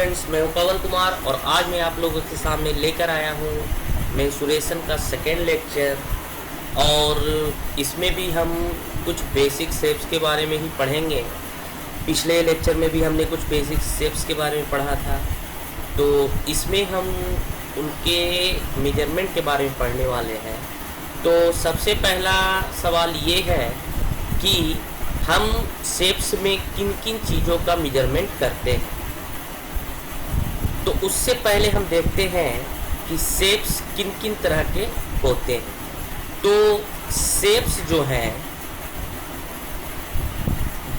Friends, मैं हूं पवन कुमार और आज मैं आप लोगों के सामने लेकर आया हूं मेंसुरेशन का सेकेंड लेक्चर। और इसमें भी हम कुछ बेसिक शेप्स के बारे में ही पढ़ेंगे। पिछले लेक्चर में भी हमने कुछ बेसिक शेप्स के बारे में पढ़ा था, तो इसमें हम उनके मेजरमेंट के बारे में पढ़ने वाले हैं। तो सबसे पहला सवाल ये है कि हम शेप्स में किन किन चीज़ों का मेजरमेंट करते हैं। तो उससे पहले हम देखते हैं कि शेप्स किन किन तरह के होते हैं। तो शेप्स जो हैं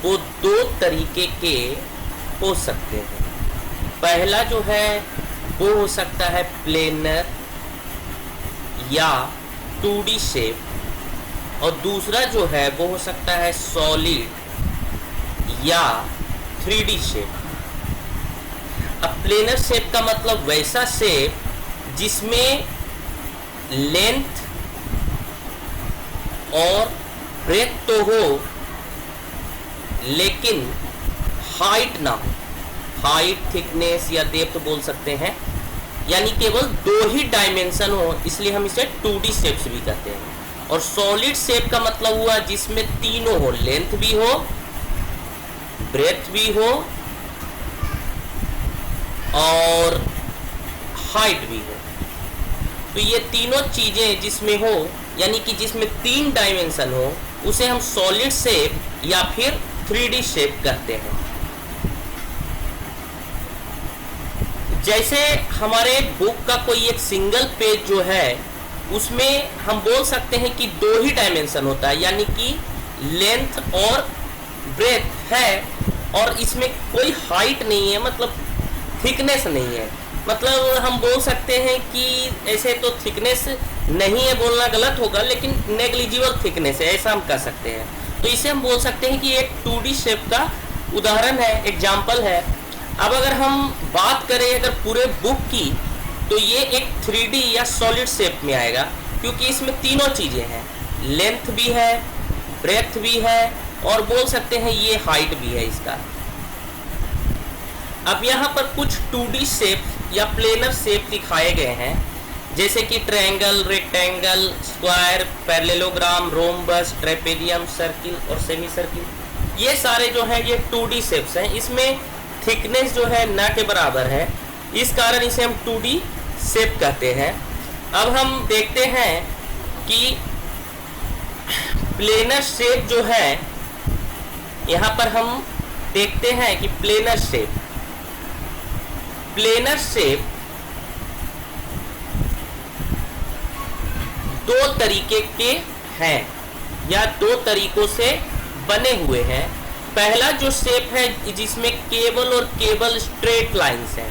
वो दो तरीके के हो सकते हैं। पहला जो है वो हो सकता है प्लेनर या 2D शेप, और दूसरा जो है वो हो सकता है सॉलिड या 3D शेप। अब प्लेनर शेप का मतलब वैसा शेप जिसमें लेंथ और ब्रेथ तो हो लेकिन हाइट ना हो। हाइट, थिकनेस या डेप्थ बोल सकते हैं, यानी केवल दो ही डायमेंशन हो, इसलिए हम इसे 2D शेप्स भी कहते हैं। और सॉलिड शेप का मतलब हुआ जिसमें तीनों हो, लेंथ भी हो, ब्रेथ भी हो और हाइट भी हो। तो ये तीनों चीजें जिसमें हो, यानी कि जिसमें 3 डायमेंशन हो, उसे हम सॉलिड शेप या फिर 3D शेप कहते हैं। जैसे हमारे बुक का कोई एक सिंगल पेज जो है उसमें हम बोल सकते हैं कि 2 ही डायमेंशन होता है, यानी कि लेंथ और ब्रेथ है, और इसमें कोई हाइट नहीं है, मतलब थिकनेस नहीं है। मतलब हम बोल सकते हैं कि ऐसे तो थिकनेस नहीं है बोलना गलत होगा, लेकिन नेग्लिजिबल थिकनेस है, ऐसा हम कह सकते हैं। तो इसे हम बोल सकते हैं कि एक 2D शेप का उदाहरण है, एग्जाम्पल है। अब अगर हम बात करें अगर पूरे बुक की, तो ये एक 3D या सॉलिड शेप में आएगा, क्योंकि इसमें तीनों चीज़ें हैं, लेंथ भी है, ब्रेथ भी है, और बोल सकते हैं ये हाइट भी है इसका। अब यहाँ पर कुछ 2D शेप या प्लेनर शेप दिखाए गए हैं, जैसे कि triangle, rectangle, square, parallelogram, rhombus, trapezium, circle और सेमी सर्किल। ये सारे जो हैं ये 2D शेप्स हैं। इसमें थिकनेस जो है ना के बराबर है, इस कारण इसे हम 2D शेप कहते हैं। अब हम देखते हैं कि प्लेनर शेप जो है, यहाँ पर हम देखते हैं कि प्लेनर शेप 2 तरीके के हैं या 2 तरीकों से बने हुए हैं। पहला जो शेप है जिसमें केवल और केवल स्ट्रेट लाइंस हैं,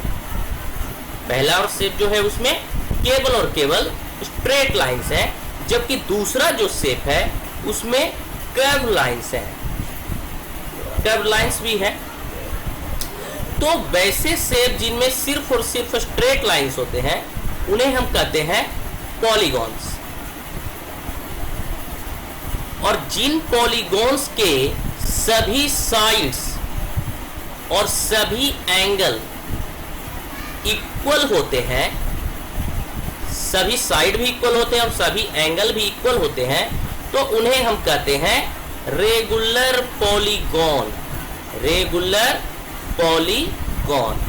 पहला और शेप जो है उसमें केवल और केवल स्ट्रेट लाइंस हैं, जबकि दूसरा जो शेप है उसमें कर्व लाइंस हैं, कर्व लाइंस भी है। तो वैसे शेप जिनमें सिर्फ और सिर्फ स्ट्रेट लाइंस होते हैं उन्हें हम कहते हैं पॉलीगॉन्स। और जिन पॉलीगॉन्स के सभी साइड्स और सभी एंगल इक्वल होते हैं, सभी साइड भी इक्वल होते हैं और सभी एंगल भी इक्वल होते हैं, तो उन्हें हम कहते हैं रेगुलर पॉलीगॉन। Regular polygon.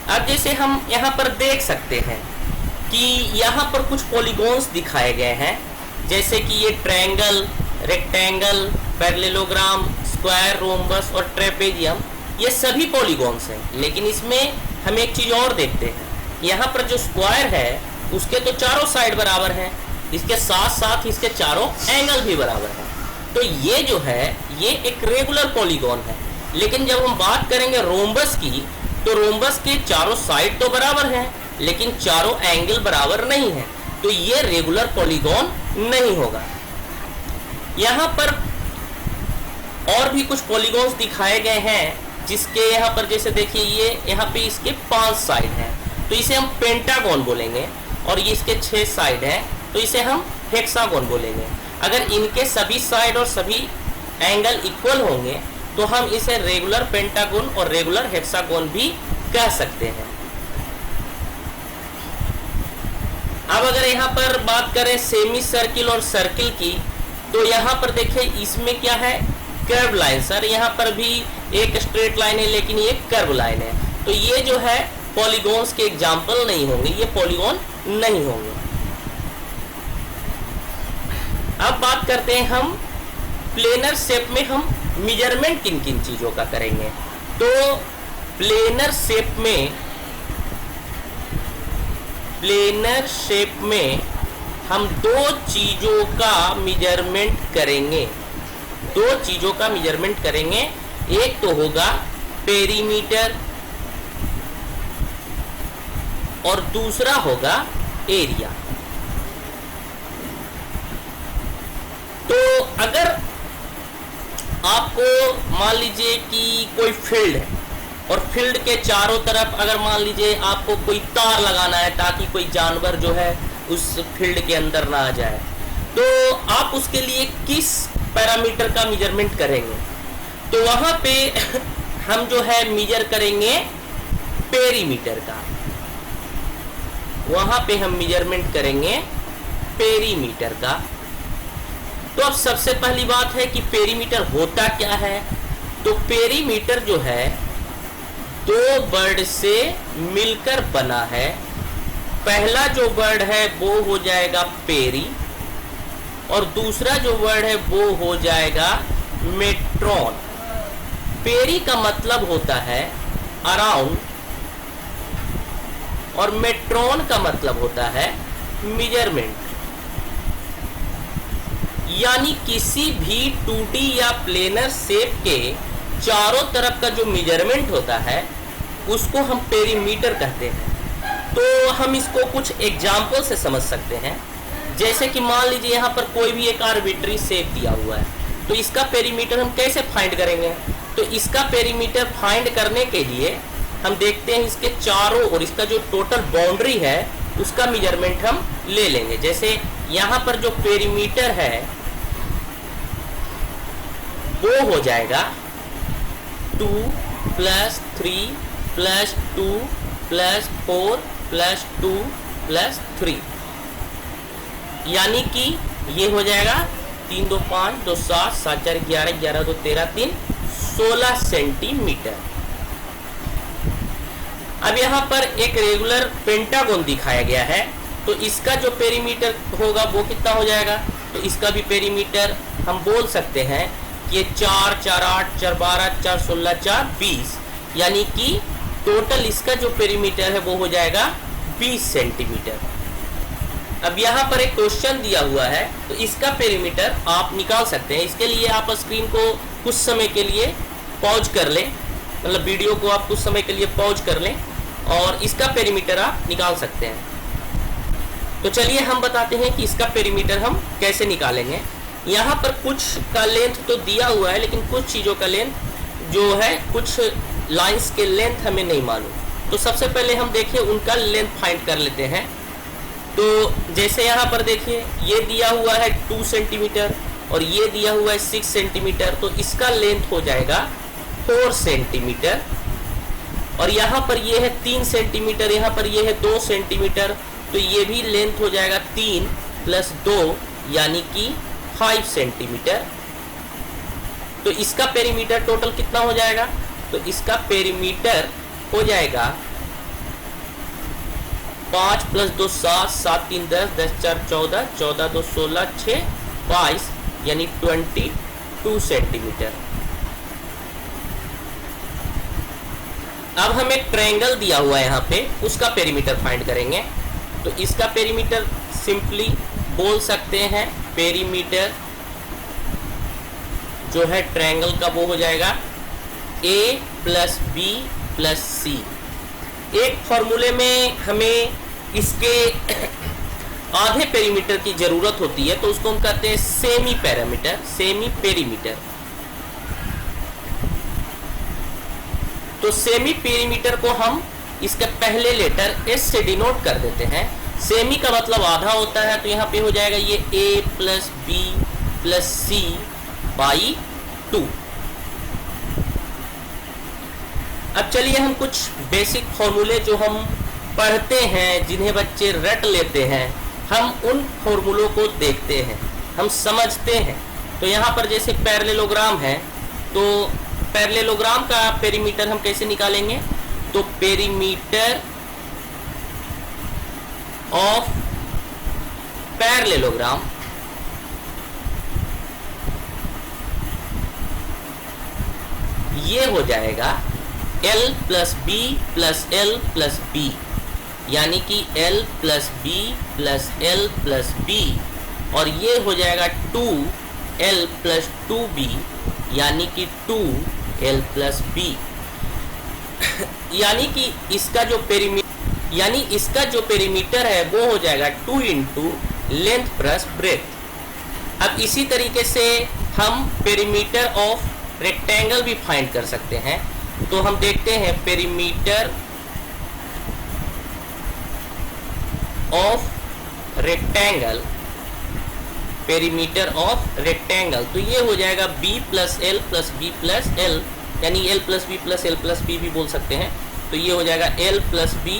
अब जैसे हम यहाँ पर देख सकते हैं कि यहाँ पर कुछ पॉलीगॉन्स दिखाए गए हैं, जैसे कि ये triangle, rectangle, parallelogram, square, rhombus और ट्रेपेजियम, ये सभी पॉलीगॉन्स हैं। लेकिन इसमें हम एक चीज और देखते हैं, यहाँ पर जो स्क्वायर है उसके तो चारों साइड बराबर हैं, इसके साथ साथ इसके चारों एंगल भी बराबर हैं। तो ये जो है ये एक रेगुलर पॉलीगॉन है। लेकिन जब हम बात करेंगे रोम्बस की, तो रोम्बस के चारों साइड तो बराबर हैं लेकिन चारों एंगल बराबर नहीं है, तो ये रेगुलर पॉलीगॉन नहीं होगा। यहाँ पर और भी कुछ पॉलीगॉन्स दिखाए गए हैं, जिसके यहाँ पर जैसे देखिए ये यहाँ पे इसके 5 साइड हैं, तो इसे हम पेंटागॉन बोलेंगे। और ये इसके 6 साइड हैं, तो इसे हम हेक्सागोन बोलेंगे। अगर इनके सभी साइड और सभी एंगल इक्वल होंगे तो हम इसे रेगुलर पेंटागन और रेगुलर हेक्सागोन भी कह सकते हैं। अब अगर यहाँ पर बात करें सेमी सर्किल और सर्किल की, तो यहाँ पर देखिए इसमें क्या है, कर्व लाइन। सर यहाँ पर भी एक स्ट्रेट लाइन है लेकिन ये कर्व लाइन है, तो ये जो है पॉलीगॉन्स के एग्जाम्पल नहीं होंगे, ये पॉलीगॉन नहीं होंगे। अब बात करते हैं हम प्लेनर शेप में हम मेजरमेंट किन किन चीजों का करेंगे। तो प्लेनर शेप में हम दो चीजों का मेजरमेंट करेंगे, दो चीजों का मेजरमेंट करेंगे। एक तो होगा पेरीमीटर और दूसरा होगा एरिया। तो अगर आपको मान लीजिए कि कोई फील्ड है और फील्ड के चारों तरफ अगर मान लीजिए आपको कोई तार लगाना है ताकि कोई जानवर जो है उस फील्ड के अंदर ना आ जाए, तो आप उसके लिए किस पैरामीटर का मेजरमेंट करेंगे? तो वहां पे हम जो है मेजर करेंगे पेरीमीटर का, वहां पे हम मेजरमेंट करेंगे पेरीमीटर का। तो अब सबसे पहली बात है कि पेरीमीटर होता क्या है। तो पेरीमीटर जो है दो वर्ड से मिलकर बना है। पहला जो वर्ड है वो हो जाएगा पेरी और दूसरा जो वर्ड है वो हो जाएगा मेट्रॉन। पेरी का मतलब होता है अराउंड और मेट्रॉन का मतलब होता है मेजरमेंट। यानी किसी भी 2D या प्लेनर शेप के चारों तरफ का जो मेजरमेंट होता है उसको हम पेरीमीटर कहते हैं। तो हम इसको कुछ एग्जाम्पल से समझ सकते हैं। जैसे कि मान लीजिए यहाँ पर कोई भी एक आर्बिट्री शेप दिया हुआ है, तो इसका पेरीमीटर हम कैसे फाइंड करेंगे? तो इसका पेरीमीटर फाइंड करने के लिए हम देखते हैं इसके चारों और इसका जो टोटल बाउंड्री है उसका मेजरमेंट हम ले लेंगे। जैसे यहाँ पर जो पेरीमीटर है वो हो जाएगा 2 + 3 + 2 + 4 + 2 + 3, यानी कि ये हो जाएगा 3 2 5 2 7 7 4 11 11 2 13 3 16 सेंटीमीटर। अब यहाँ पर एक रेगुलर पेंटागन दिखाया गया है, तो इसका जो पेरीमीटर होगा वो कितना हो जाएगा? तो इसका भी पेरीमीटर हम बोल सकते हैं ये 4 4 8 4 12 4 16 4 20, यानी कि टोटल इसका जो पेरीमीटर है वो हो जाएगा 20 सेंटीमीटर। अब यहाँ पर एक क्वेश्चन दिया हुआ है, तो इसका पेरीमीटर आप निकाल सकते हैं। इसके लिए आप स्क्रीन को कुछ समय के लिए पॉज कर लें, मतलब वीडियो को आप कुछ समय के लिए पॉज कर लें और इसका पेरीमीटर आप निकाल सकते हैं। तो चलिए हम बताते हैं कि इसका पेरीमीटर हम कैसे निकालेंगे। यहाँ पर कुछ का लेंथ तो दिया हुआ है, लेकिन कुछ चीज़ों का लेंथ जो है, कुछ लाइंस के लेंथ हमें नहीं मालूम। तो सबसे पहले हम देखिए उनका लेंथ फाइंड कर लेते हैं। तो जैसे यहाँ पर देखिए ये दिया हुआ है 2 सेंटीमीटर और ये दिया हुआ है 6 सेंटीमीटर, तो इसका लेंथ हो जाएगा 4 सेंटीमीटर। और यहाँ पर ये है 3 सेंटीमीटर, यहाँ पर ये है 2 सेंटीमीटर, तो ये भी लेंथ हो जाएगा 3 + 2 यानी कि 5 सेंटीमीटर। तो इसका पेरीमीटर टोटल कितना हो जाएगा? तो इसका पेरीमीटर हो जाएगा 5 + 2 7 7 3 10 10 4 14 14 2 16 6 22 यानी 22 सेंटीमीटर। अब हमें एक ट्रायंगल दिया हुआ है यहाँ पे, उसका पेरीमीटर फाइंड करेंगे। तो इसका पेरीमीटर सिंपली बोल सकते हैं, पेरीमीटर जो है ट्रायंगल का वो हो जाएगा A + B + C। एक फॉर्मूले में हमें इसके आधे पेरीमीटर की जरूरत होती है, तो उसको हम कहते हैं सेमी पैरामीटर, सेमी पेरीमीटर। तो सेमी पेरीमीटर को हम इसके पहले लेटर S से डिनोट कर देते हैं। सेमी का मतलब आधा होता है, तो यहाँ पे हो जाएगा ये A + B + C/2। अब चलिए हम कुछ बेसिक फॉर्मूले जो हम पढ़ते हैं, जिन्हें बच्चे रट लेते हैं, हम उन फॉर्मूलों को देखते हैं, हम समझते हैं। तो यहाँ पर जैसे पैरेललोग्राम है, तो पैरेललोग्राम का पेरीमीटर हम कैसे निकालेंगे? तो पेरीमीटर ऑफ पैरेललोग्राम ये हो जाएगा L plus B plus L plus B, यानी कि L plus B plus L plus B, और ये हो जाएगा 2L प्लस 2B, यानी कि 2L प्लस बी। यानी कि इसका जो पेरीमीटर है वो हो जाएगा 2 इंटू लेंथ प्लस ब्रेथ। अब इसी तरीके से हम पेरीमीटर ऑफ रेक्टेंगल भी फाइंड कर सकते हैं। तो हम देखते हैं perimeter of rectangle, perimeter of rectangle, तो ये हो जाएगा b plus L plus B plus L, यानी l plus B plus L plus B भी बोल सकते हैं। तो ये हो जाएगा l plus B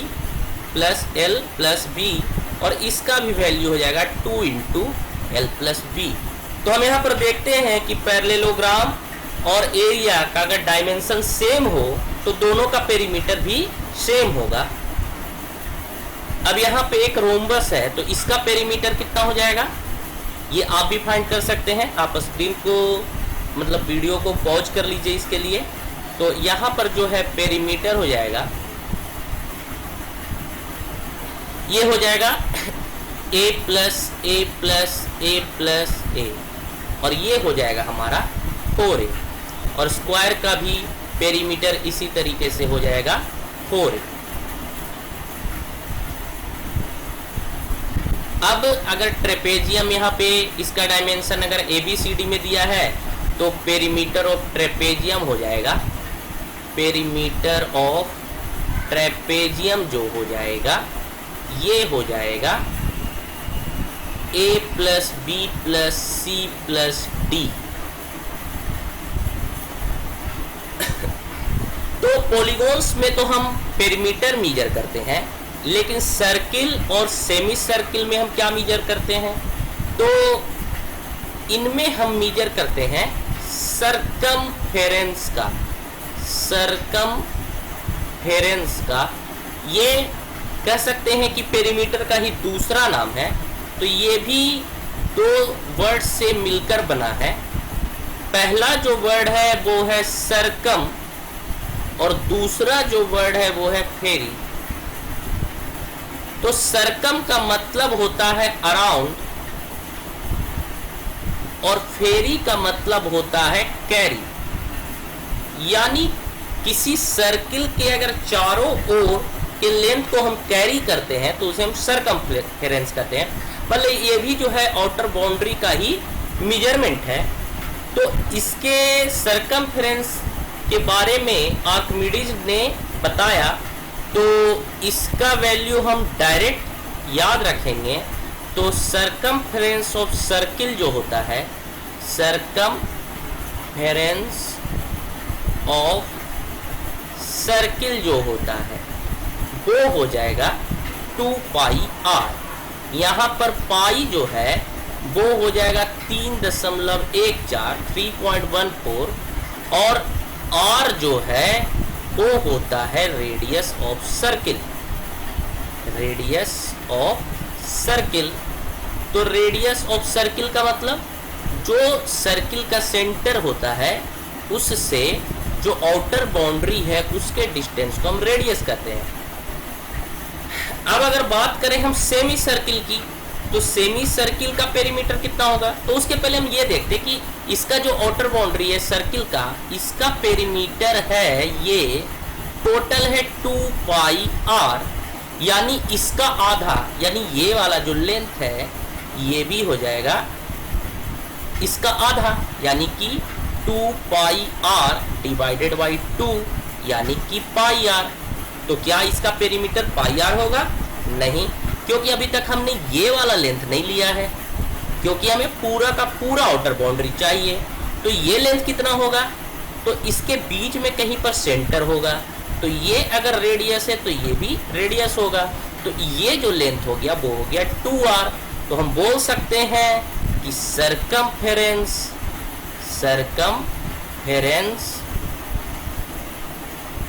plus L plus B, और इसका भी वैल्यू हो जाएगा 2 इंटू एल प्लस बी। तो हम यहाँ पर देखते हैं कि पैरेललोग्राम और एरिया का अगर डायमेंशन सेम हो तो दोनों का पेरीमीटर भी सेम होगा। अब यहाँ पे एक रोम्बस है, तो इसका पेरीमीटर कितना हो जाएगा ये आप भी फाइंड कर सकते हैं। आप स्क्रीन को मतलब वीडियो को पॉज कर लीजिए इसके लिए। तो यहाँ पर जो है पेरीमीटर हो जाएगा, ये हो जाएगा a plus A plus A plus A, और ये हो जाएगा हमारा 4a, और स्क्वायर का भी पेरीमीटर इसी तरीके से हो जाएगा 4a। अब अगर ट्रेपेजियम यहाँ पे इसका डायमेंशन अगर ABCD में दिया है तो पेरीमीटर ऑफ ट्रेपेजियम हो जाएगा, पेरीमीटर ऑफ ट्रेपेजियम जो हो जाएगा ये हो जाएगा a plus B plus C plus D. तो पॉलीगॉन्स में तो हम पेरीमीटर मीजर करते हैं, लेकिन सर्किल और सेमी सर्किल में हम क्या मीजर करते हैं? तो इनमें हम मीजर करते हैं सरकमफेरेंस का, सरकमफेरेंस का। ये कह सकते हैं कि पेरीमीटर का ही दूसरा नाम है। तो ये भी दो वर्ड से मिलकर बना है। पहला जो वर्ड है वो है सरकम, और दूसरा जो वर्ड है वो है फेरी। तो सरकम का मतलब होता है अराउंड, और फेरी का मतलब होता है कैरी। यानी किसी सर्किल के अगर चारों ओर के लेंथ को हम कैरी करते हैं तो उसे हम सरकमफेरेंस कहते हैं। मतलब ये भी जो है आउटर बाउंड्री का ही मेजरमेंट है। तो इसके सरकमफेरेंस के बारे में आर्किमिडीज ने बताया, तो इसका वैल्यू हम डायरेक्ट याद रखेंगे। तो सरकमफेरेंस ऑफ सर्किल जो होता है, सरकमफेरेंस ऑफ सर्किल जो होता है वो हो जाएगा 2 पाई आर। यहाँ पर पाई जो है वो हो जाएगा 3.14 और आर जो है वो होता है radius of circle, radius of circle. तो रेडियस ऑफ सर्किल का मतलब जो सर्किल का सेंटर होता है उससे जो आउटर बाउंड्री है उसके डिस्टेंस को हम रेडियस कहते हैं। अब अगर बात करें हम सेमी सर्किल की, तो सेमी सर्किल का पेरीमीटर कितना होगा? तो उसके पहले हम ये देखते हैं कि इसका जो आउटर बाउंड्री है सर्किल का, इसका पेरीमीटर है ये टोटल है 2 पाई आर, यानी इसका आधा, यानी ये वाला जो लेंथ है ये भी हो जाएगा इसका आधा, यानी कि 2 पाई आर डिवाइडेड बाई 2, यानी कि पाई आर। तो क्या इसका पेरीमीटर पाई आर होगा? नहीं, क्योंकि अभी तक हमने ये वाला लेंथ नहीं लिया है, क्योंकि हमें पूरा का पूरा आउटर बाउंड्री चाहिए। तो ये लेंथ कितना होगा? तो इसके बीच में कहीं पर सेंटर होगा, तो ये अगर रेडियस है तो ये भी रेडियस होगा, तो ये जो लेंथ हो गया वो हो गया 2r। तो हम बोल सकते हैं कि सरकमफेरेंस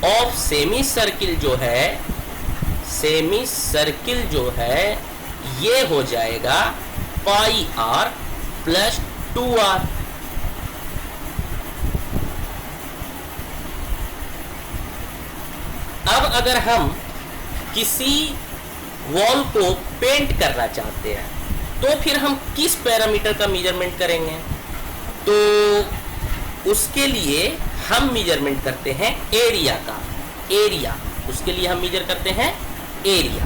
ऑफ सेमी सर्किल जो है ये हो जाएगा पाई r प्लस 2r। अब अगर हम किसी वॉल को पेंट करना चाहते हैं तो फिर हम किस पैरामीटर का मेजरमेंट करेंगे? तो उसके लिए हम मेजरमेंट करते हैं एरिया का। उसके लिए हम मेजर करते हैं एरिया।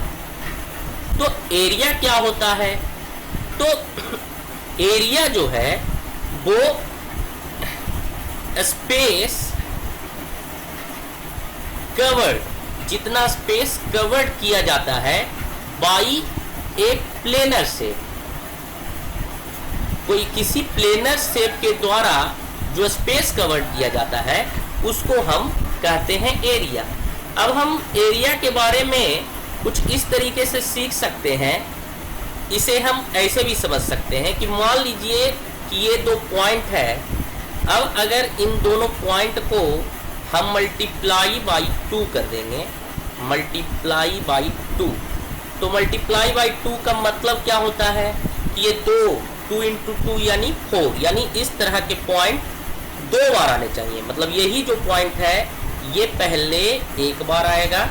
तो एरिया क्या होता है? तो एरिया जो है वो स्पेस कवर्ड, जितना स्पेस कवर्ड किया जाता है बाई एक प्लेनर शेप, कोई किसी प्लेनर शेप के द्वारा जो स्पेस कवर्ड किया जाता है उसको हम कहते हैं एरिया। अब हम एरिया के बारे में कुछ इस तरीके से सीख सकते हैं, इसे हम ऐसे भी समझ सकते हैं कि मान लीजिए कि ये दो पॉइंट है। अब अगर इन दोनों पॉइंट को हम मल्टीप्लाई बाई 2 कर देंगे, मल्टीप्लाई बाई 2, तो मल्टीप्लाई बाई 2 का मतलब क्या होता है कि ये 2 इंटू 2 यानी 4, यानी इस तरह के पॉइंट 2 बार आने चाहिए। मतलब यही जो पॉइंट है ये पहले एक बार आएगा,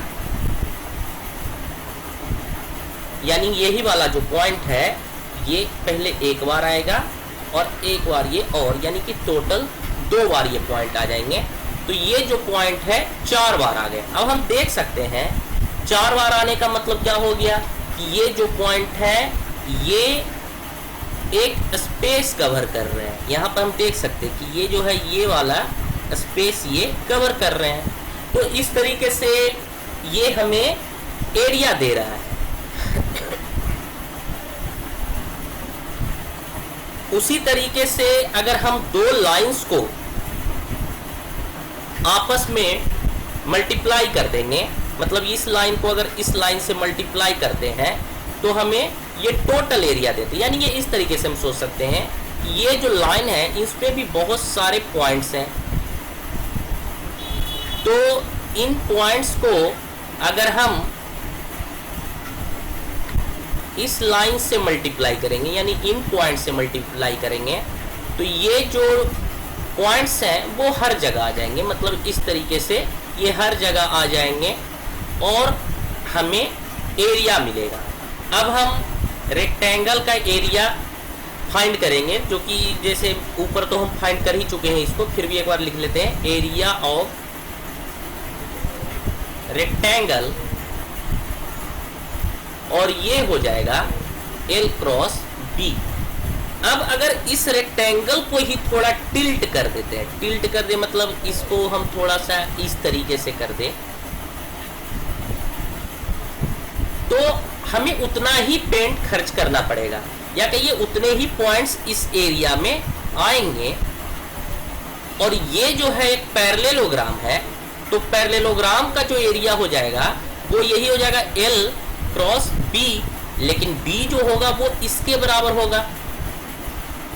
यानी यही वाला जो पॉइंट है ये पहले एक बार आएगा और एक बार ये, और यानी कि टोटल 2 बार ये पॉइंट आ जाएंगे। तो ये जो पॉइंट है 4 बार आ गए। अब हम देख सकते हैं 4 बार आने का मतलब क्या हो गया कि ये जो पॉइंट है ये एक स्पेस कवर कर रहे हैं। यहाँ पर हम देख सकते हैं कि ये जो है ये वाला स्पेस ये कवर कर रहे हैं। तो इस तरीके से ये हमें एरिया दे रहा है। उसी तरीके से अगर हम दो लाइंस को आपस में मल्टीप्लाई कर देंगे, मतलब इस लाइन को अगर इस लाइन से मल्टीप्लाई करते हैं तो हमें ये टोटल एरिया देते हैं। यानी ये इस तरीके से हम सोच सकते हैं ये जो लाइन है इस पे भी बहुत सारे पॉइंट्स हैं, तो इन पॉइंट्स को अगर हम इस लाइन से मल्टीप्लाई करेंगे, यानी इन पॉइंट से मल्टीप्लाई करेंगे, तो ये जो पॉइंट्स हैं वो हर जगह आ जाएंगे। मतलब इस तरीके से ये हर जगह आ जाएंगे और हमें एरिया मिलेगा। अब हम रेक्टेंगल का एरिया फाइंड करेंगे, जो कि जैसे ऊपर तो हम फाइंड कर ही चुके हैं इसको, फिर भी एक बार लिख लेते हैं। एरिया ऑफ रेक्टेंगल, और ये हो जाएगा L क्रॉस B। अब अगर इस रेक्टेंगल को ही थोड़ा टिल्ट कर देते हैं, टिल्ट कर दे मतलब इसको हम थोड़ा सा इस तरीके से कर दे, तो हमें उतना ही पेंट खर्च करना पड़ेगा, या कहिए उतने ही पॉइंट्स इस एरिया में आएंगे। और ये जो है एक पैरेललोग्राम है, तो पैरेललोग्राम का जो एरिया हो जाएगा वो यही हो जाएगा L क्रॉस B, लेकिन B जो होगा वो इसके बराबर होगा,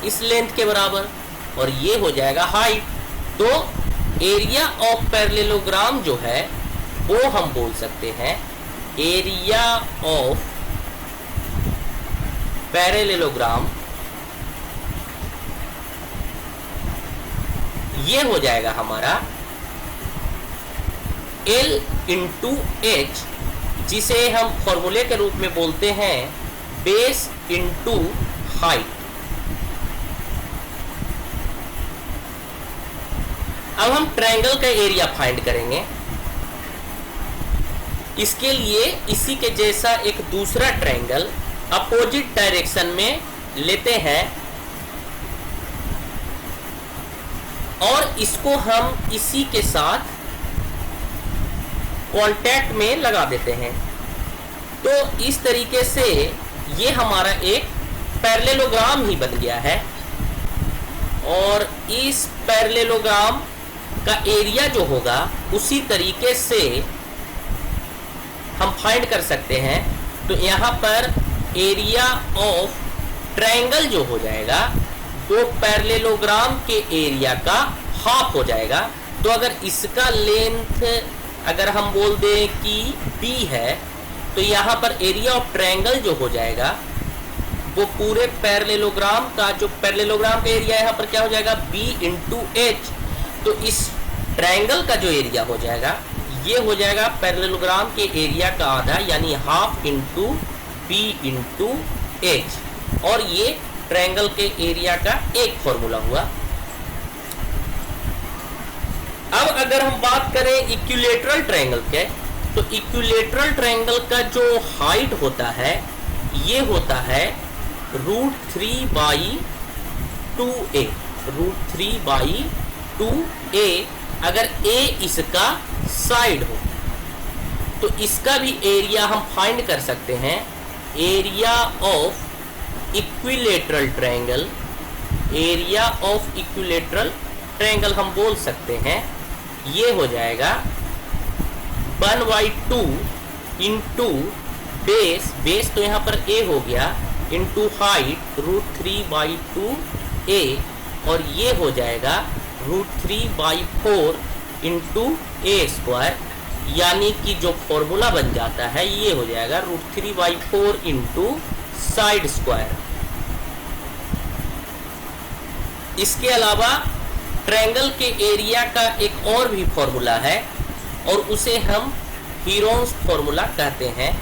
इस लेंथ के बराबर, और ये हो जाएगा हाइट। तो एरिया ऑफ पैरेललोग्राम जो है वो हम बोल सकते हैं एरिया ऑफ पैरेललोग्राम, ये हो जाएगा हमारा L इंटू H, जिसे हम फॉर्मूले के रूप में बोलते हैं बेस इंटू हाइट। अब हम ट्रायंगल का एरिया फाइंड करेंगे। इसके लिए इसी के जैसा एक दूसरा ट्रायंगल अपोजिट डायरेक्शन में लेते हैं और इसको हम इसी के साथ कांटेक्ट में लगा देते हैं। तो इस तरीके से ये हमारा एक पैरेललोग्राम ही बन गया है, और इस पैरेललोग्राम का एरिया जो होगा उसी तरीके से हम फाइंड कर सकते हैं। तो यहाँ पर एरिया ऑफ ट्रायंगल जो हो जाएगा वो पैरेललोग्राम के एरिया का हाफ हो जाएगा। तो अगर इसका लेंथ अगर हम बोल दें कि b है, तो यहाँ पर एरिया ऑफ ट्रायंगल जो हो जाएगा वो पूरे पैरेललोग्राम का, जो पैरेललोग्राम का एरिया यहाँ पर क्या हो जाएगा, b इंटू एच। तो इस ट्रायंगल का जो एरिया हो जाएगा ये हो जाएगा पैरेललोग्राम के एरिया का आधा, यानी half into b into H. और ये ट्रायंगल के एरिया का एक फॉर्मूला हुआ। अब अगर हम बात करें इक्विलैटरल ट्रायंगल के, तो इक्विलैटरल ट्रायंगल का जो हाइट होता है ये होता है √3/2a, √3/2a। अगर a इसका साइड हो तो इसका भी एरिया हम फाइंड कर सकते हैं। Area of equilateral triangle, area of equilateral triangle हम बोल सकते हैं, ये हो जाएगा 1/2 इंटू बेस, बेस तो यहाँ पर a हो गया, इंटू हाइट √3/2a, और ये हो जाएगा √3/4 इंटू a स्क्वायर, यानी कि जो फॉर्मूला बन जाता है ये हो जाएगा √3/4 इंटू साइड स्क्वायर। इसके अलावा ट्रायंगल के एरिया का एक और भी फॉर्मूला है और उसे हम हीरोन्स फॉर्मूला कहते हैं,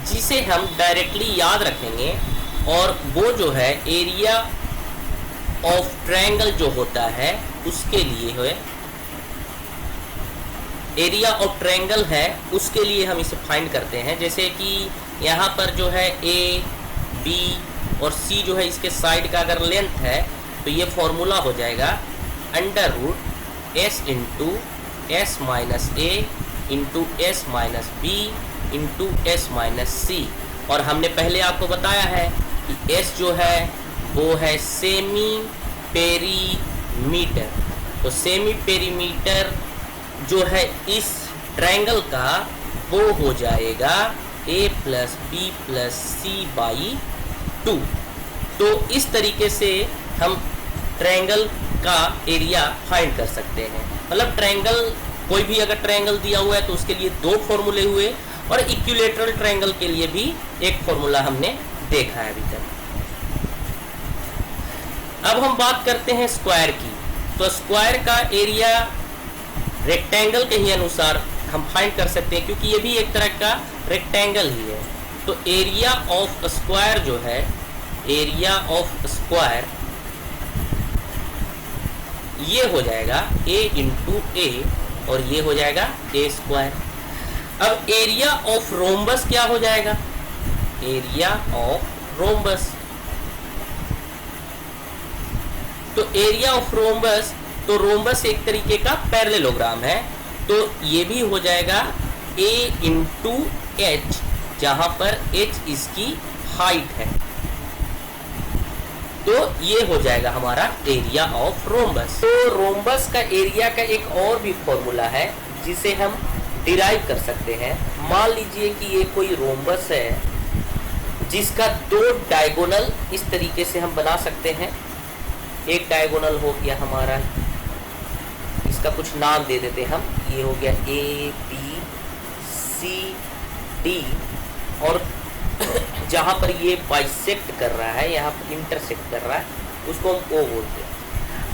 जिसे हम डायरेक्टली याद रखेंगे। और वो जो है एरिया ऑफ ट्रायंगल जो होता है उसके लिए है, एरिया ऑफ ट्रायंगल है उसके लिए हम इसे फाइंड करते हैं। जैसे कि यहाँ पर जो है a, b और c जो है इसके साइड का अगर लेंथ है तो ये फॉर्मूला हो जाएगा √s into s minus a into s minus b into s minus c। और हमने पहले आपको बताया है कि s जो है वो है सेमी पेरीमीटर। तो सेमी पेरीमीटर जो है इस ट्रायंगल का वो हो जाएगा a plus B plus c/2। तो इस तरीके से हम ट्रायंगल का एरिया फाइंड कर सकते हैं। मतलब ट्रायंगल, कोई भी अगर ट्रायंगल दिया हुआ है तो उसके लिए दो फॉर्मूले हुए, और इक्विलैटरल ट्रायंगल के लिए भी एक फॉर्मूला हमने देखा है अभी तक। अब हम बात करते हैं स्क्वायर की। तो स्क्वायर का एरिया रेक्टेंगल के ही अनुसार हम फाइंड कर सकते हैं, क्योंकि ये भी एक तरह का रेक्टेंगल ही है। तो एरिया ऑफ स्क्वायर जो है, एरिया ऑफ स्क्वायर ये हो जाएगा a इंटू ए, और ये हो जाएगा a स्क्वायर। अब एरिया ऑफ रोम्बस क्या हो जाएगा, एरिया ऑफ रोम्बस। तो एरिया ऑफ रोम्बस, तो रोम्बस एक तरीके का पैरेललोग्राम है, तो ये भी हो जाएगा a इंटू एच, जहां पर h इसकी हाइट है। तो ये हो जाएगा हमारा एरिया ऑफ रोम्बस। तो रोम्बस का एरिया का एक और भी फॉर्मूला है जिसे हम डिराइव कर सकते हैं। मान लीजिए कि ये कोई रोम्बस है जिसका दो डायगोनल इस तरीके से हम बना सकते हैं। एक डायगोनल हो गया हमारा, इसका कुछ नाम दे देते हम, ये हो गया a b c d, और जहाँ पर ये बाइसेक्ट कर रहा है, यहाँ पर इंटरसेक्ट कर रहा है, उसको हम O बोलते हैं।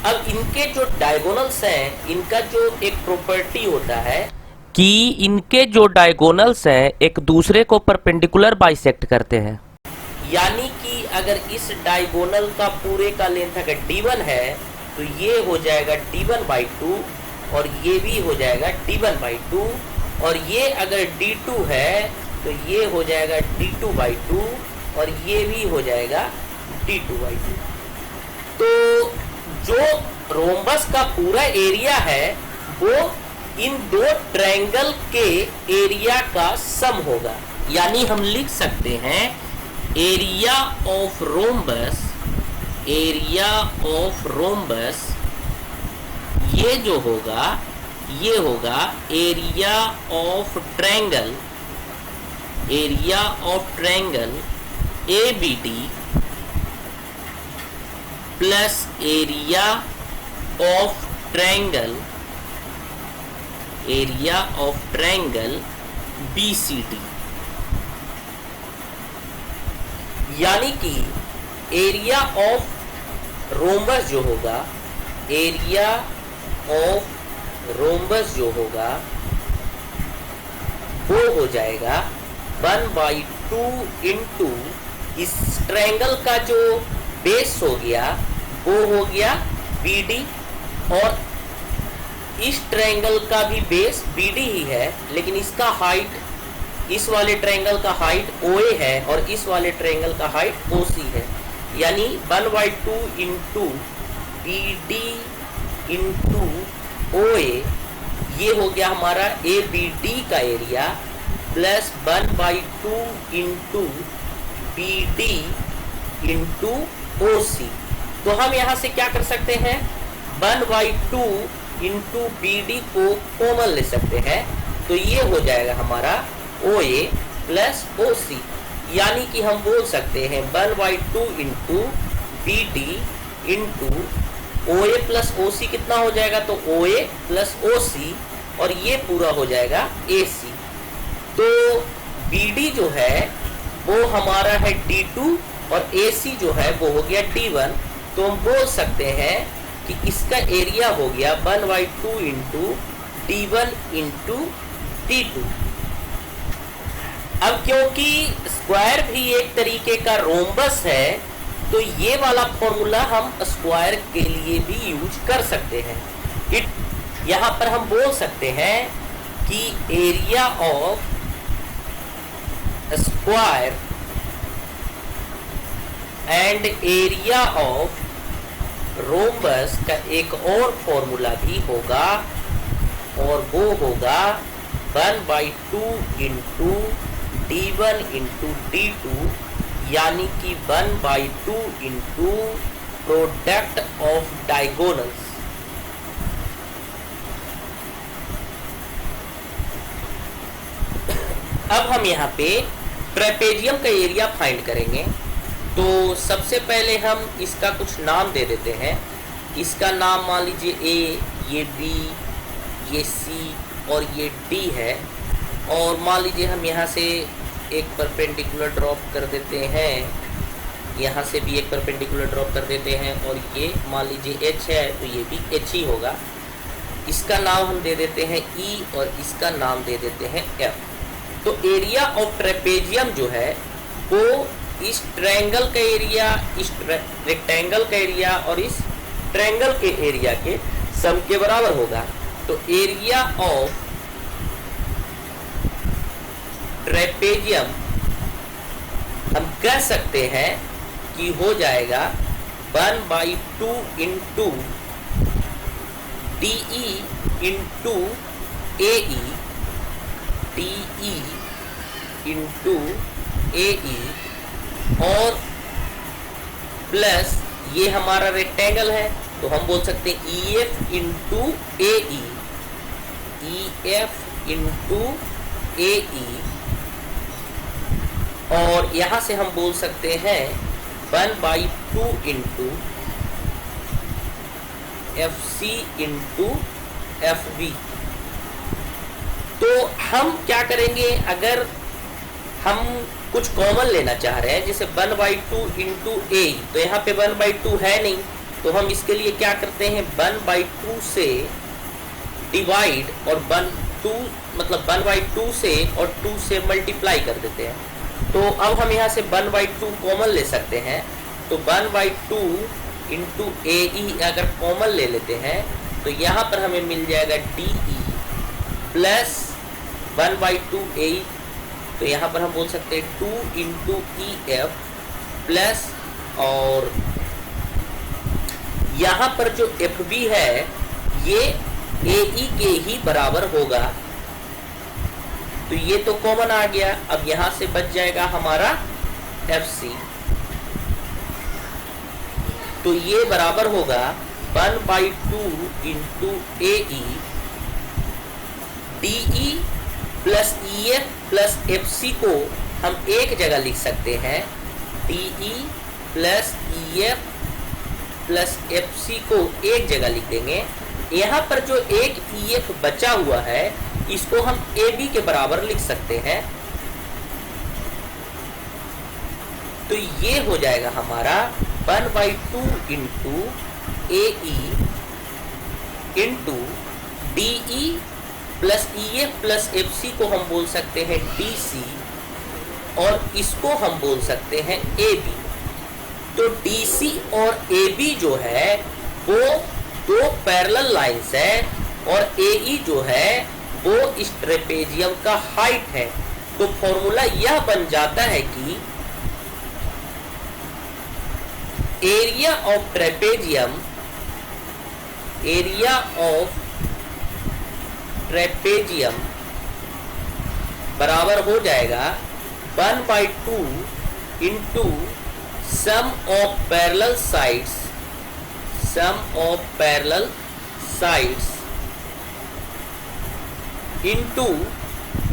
अब इनके जो डायगोनल्स हैं, इनका जो एक प्रॉपर्टी होता है कि इनके जो डायगोनल्स हैं एक दूसरे को परपेंडिकुलर बाइसेक्ट करते हैं। यानी कि अगर इस डायगोनल का पूरे का लेंथ अगर d1 है तो ये हो जाएगा d1/2, और ये भी हो जाएगा d1/2, और ये अगर d2 है तो ये हो जाएगा d2/2, और ये भी हो जाएगा d2/2। तो जो रोम्बस का पूरा एरिया है वो इन दो ट्रायंगल के एरिया का सम होगा। यानी हम लिख सकते हैं area of rhombus, area of rhombus ये जो होगा ये होगा area of triangle, area of triangle ABD plus area of triangle, area of triangle BCD। यानी कि एरिया ऑफ रोम्बस जो होगा, एरिया ऑफ रोम्बस जो होगा वो हो जाएगा 1/2 इंटू इस ट्रायंगल का जो बेस हो गया वो हो गया BD, और इस ट्रायंगल का भी बेस BD ही है, लेकिन इसका हाइट, इस वाले ट्रायंगल का हाइट OA है और इस वाले ट्रायंगल का हाइट OC है। यानी 1/2 इंटू BD इंटू OA, ये हो गया हमारा ABD का area, plus 1/2 into BD into OC। तो हम यहाँ से क्या कर सकते हैं, 1/2 इंटू BD को कॉमन ले सकते हैं, तो ये हो जाएगा हमारा OA प्लस OC। यानी कि हम बोल सकते हैं 1/2 into BD into OA plus OC कितना हो जाएगा, तो OA प्लस OC, और ये पूरा हो जाएगा AC। तो BD जो है वो हमारा है D2 और AC जो है वो हो गया D1। तो हम बोल सकते हैं कि इसका एरिया हो गया 1/2 इंटू D1 इंटू D2। अब क्योंकि स्क्वायर भी एक तरीके का रोम्बस है, तो ये वाला फॉर्मूला हम स्क्वायर के लिए भी यूज कर सकते हैं। यहाँ पर हम बोल सकते हैं कि area of square and area of rhombus का एक और फॉर्मूला भी होगा, और वो होगा 1/2 इंटू D1 इंटू D2, यानी कि 1/2 इंटू प्रोडक्ट ऑफ डायगोनल्स। अब हम यहाँ पे ट्रेपेजियम का एरिया फाइंड करेंगे। तो सबसे पहले हम इसका कुछ नाम दे देते हैं। इसका नाम मान लीजिए A, ये B, ये C और ये D है, और मान लीजिए हम यहाँ से एक परपेंडिकुलर ड्रॉप कर देते हैं, यहाँ से भी एक परपेंडिकुलर ड्रॉप कर देते हैं, और ये मान लीजिए H है तो ये भी H ही होगा। इसका नाम हम दे देते हैं E और इसका नाम दे देते हैं F। तो एरिया ऑफ ट्रेपेजियम जो है वो इस ट्रायंगल का एरिया, इस रेक्टेंगल का एरिया और इस ट्रायंगल के एरिया के सम के बराबर होगा। तो एरिया ऑफ ट्रेपेजियम हम कह सकते हैं कि हो जाएगा 1/2 into DE into AE, DE into AE, और प्लस ये हमारा रेक्टेंगल है तो हम बोल सकते हैं EF into AE, EF into AE, और यहाँ से हम बोल सकते हैं 1/2 इंटू FC इंटू FB। तो हम क्या करेंगे, अगर हम कुछ कॉमन लेना चाह रहे हैं, जैसे 1/2 इंटू A, तो यहाँ पे 1/2 है नहीं, तो हम इसके लिए क्या करते हैं 1/2 से डिवाइड और 1/2 से और 2 से मल्टीप्लाई कर देते हैं। तो अब हम यहाँ से 1/2 कॉमन ले सकते हैं, तो 1/2 इंटू AE अगर कॉमन ले लेते हैं तो यहाँ पर हमें मिल जाएगा DE प्लस 1/2 AE, तो यहाँ पर हम बोल सकते हैं 2 इंटू EF प्लस, और यहाँ पर जो FB है ये AE के ही बराबर होगा, तो ये तो कॉमन आ गया। अब यहाँ से बच जाएगा हमारा FC, तो ये बराबर होगा 1/2 into AE DE plus EF plus FC को हम एक जगह लिख सकते हैं। DE plus EF plus FC को एक जगह लिख देंगे। यहाँ पर जो एक EF बचा हुआ है इसको हम AB के बराबर लिख सकते हैं। तो ये हो जाएगा हमारा 1/2 into AE into DE plus EF plus FC को हम बोल सकते हैं DC और इसको हम बोल सकते हैं AB। तो DC और AB जो है वो दो पैरेलल लाइंस है और AE जो है वो इस ट्रेपेजियम का हाइट है। तो फॉर्मूला यह बन जाता है कि एरिया ऑफ ट्रेपेजियम बराबर हो जाएगा 1/2 into sum of parallel sides into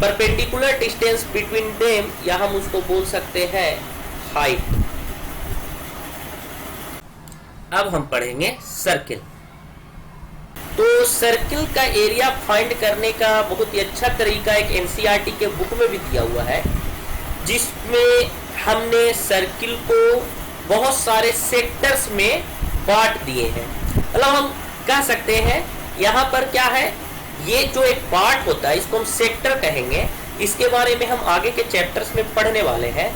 perpendicular distance between them, या हम उसको बोल सकते हैं हाइट। अब हम पढ़ेंगे सर्किल। तो सर्किल का एरिया फाइंड करने का बहुत ही अच्छा तरीका एक NCERT के बुक में भी दिया हुआ है, जिसमें हमने सर्किल को बहुत सारे सेक्टर्स में बांट दिए हैं। मतलब हम कह सकते हैं यहाँ पर क्या है, ये जो एक पार्ट होता है इसको हम सेक्टर कहेंगे। इसके बारे में हम आगे के चैप्टर्स में पढ़ने वाले हैं।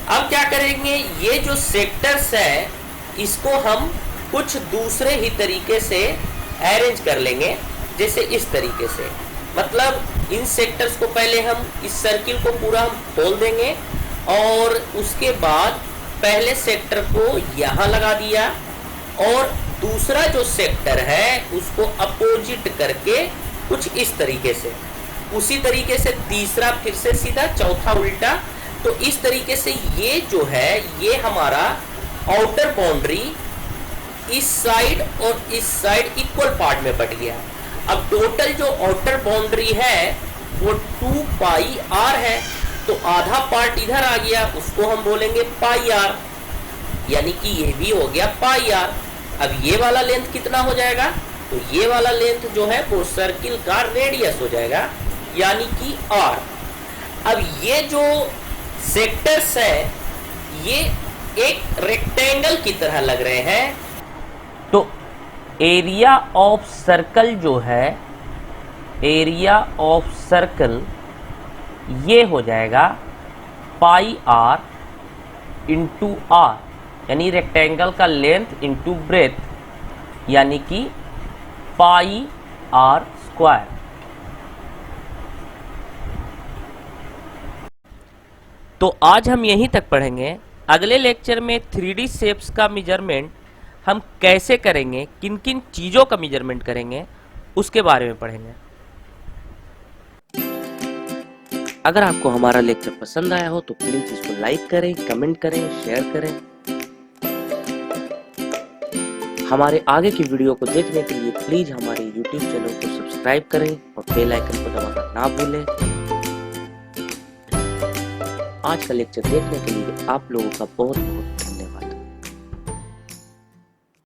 अब क्या करेंगे, ये जो सेक्टर्स है इसको हम कुछ दूसरे ही तरीके से अरेंज कर लेंगे, जैसे इस तरीके से। मतलब इन सेक्टर्स को पहले हम इस सर्किल को पूरा हम खोल देंगे और उसके बाद पहले सेक्टर को यहाँ लगा दिया और दूसरा जो सेक्टर है उसको अपोजिट करके कुछ इस तरीके से, उसी तरीके से तीसरा फिर से सीधा, चौथा उल्टा। तो इस तरीके से ये जो है ये हमारा आउटर बाउंड्री इस साइड और इस साइड इक्वल पार्ट में बट गया। अब टोटल जो आउटर बाउंड्री है वो 2πr है, तो आधा पार्ट इधर आ गया, उसको हम बोलेंगे πr, यानी कि ये भी हो गया πr। अब ये वाला लेंथ कितना हो जाएगा, तो ये वाला लेंथ जो है वो सर्किल का रेडियस हो जाएगा, यानी कि r। अब ये जो सेक्टर्स है ये एक रेक्टेंगल की तरह लग रहे हैं। तो एरिया ऑफ सर्कल जो है, एरिया ऑफ सर्कल ये हो जाएगा πr इंटू r, यानी रेक्टेंगल का लेंथ इंटू ब्रेथ, यानी कि πr²। तो आज हम यहीं तक पढ़ेंगे। अगले लेक्चर में 3D शेप्स का मेजरमेंट हम कैसे करेंगे, किन किन चीज़ों का मेजरमेंट करेंगे, उसके बारे में पढ़ेंगे। अगर आपको हमारा लेक्चर पसंद आया हो तो प्लीज इसको लाइक करें, कमेंट करें, शेयर करें। हमारे आगे की वीडियो को देखने के लिए प्लीज हमारे YouTube चैनल को सब्सक्राइब करें और बेल आइकन को दबाना ना भूलें। आज का लेक्चर देखने के लिए आप लोगों का बहुत बहुत